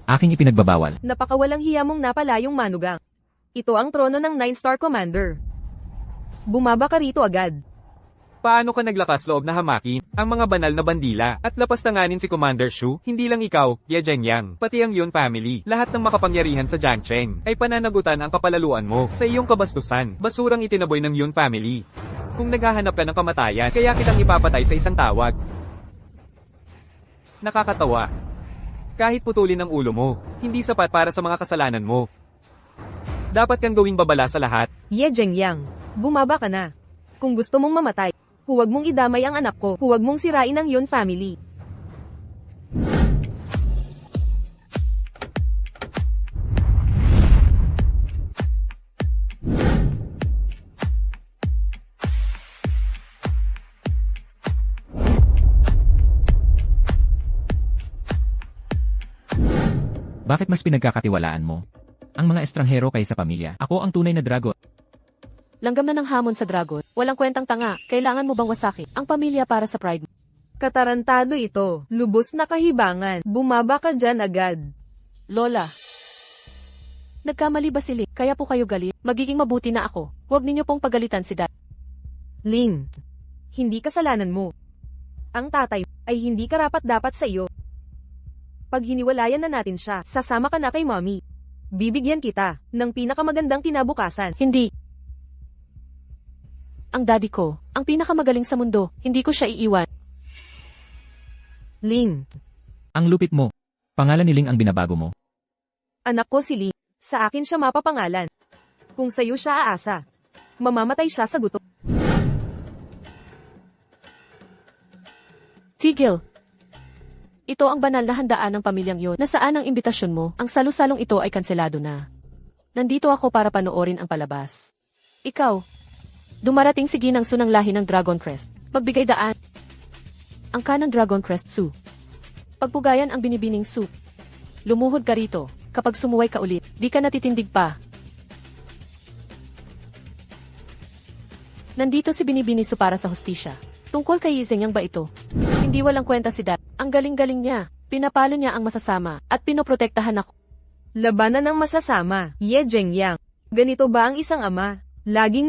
Aking ipinagbabawal. Napakawalang hiya mong napalayong manugang. Ito ang trono ng 9-star commander. Bumaba ka rito agad. Paano ka naglakas loob na hamakin ang mga banal na bandila at lapastanganin si Commander Shu? Hindi lang ikaw, Ye Zhengyang, pati ang Yun family. Lahat ng makapangyarihan sa Jiangcheng ay pananagutan ang kapalaluan mo sa iyong kabastusan. Basurang itinaboy ng Yun family. Kung naghahanap ka ng kamatayan, kaya kitang ipapatay sa isang tawag. Nakakatawa. Kahit putulin ang ulo mo, hindi sapat para sa mga kasalanan mo. Dapat kang gawing babala sa lahat. Ye Zhengyang, bumaba ka na. Kung gusto mong mamatay, huwag mong idamay ang anak ko. Huwag mong sirain ang Yun family. Bakit mas pinagkakatiwalaan mo ang mga estranghero kaysa pamilya? Ako ang tunay na dragon. Langgam na ng hamon sa dragon. Walang kwentang tanga. Kailangan mo bang wasaki ang pamilya para sa pride mo? Katarantado ito. Lubos na kahibangan. Bumaba ka dyan agad. Lola. Nagkamali ba si Ling? Kaya po kayo galit? Magiging mabuti na ako. Huwag ninyo pong pagalitan si Dad. Ling, hindi kasalanan mo. Ang tatay ay hindi karapat-dapat sa iyo. Pag hiniwalayan na natin siya, sasama ka na kay mommy. Bibigyan kita ng pinakamagandang kinabukasan. Hindi. Ang daddy ko, ang pinakamagaling sa mundo, hindi ko siya iiwan. Ling, Ang lupit mo. Pangalan ni Ling ang binabago mo. anak ko si Ling. Sa akin siya mapapangalan. Kung sa'yo siya aasa, mamamatay siya sa gutom. Tigil. Ito ang banal na handaan ng pamilyang Yun. Nasaan ang imbitasyon mo? Ang salusalong ito ay kanselado na. Nandito ako para panoorin ang palabas. Ikaw, dumarating si Ginang Su ng lahi ng Dragon Crest. Magbigay daan. Ang kanang Dragon Crest Su. Pagpugayan ang binibining Su. Lumuhod ka rito. Kapag sumuway ka ulit, di ka natitindig pa. Nandito si Binibini Su para sa hustisya. Tungkol kay Yizengyang ba ito? Hindi walang kwenta si Dad. Ang galing-galing niya. Pinapalo niya ang masasama at pinoprotektahan ako. Labanan ng masasama. Ye Zhengyang, ganito ba ang isang ama? Laging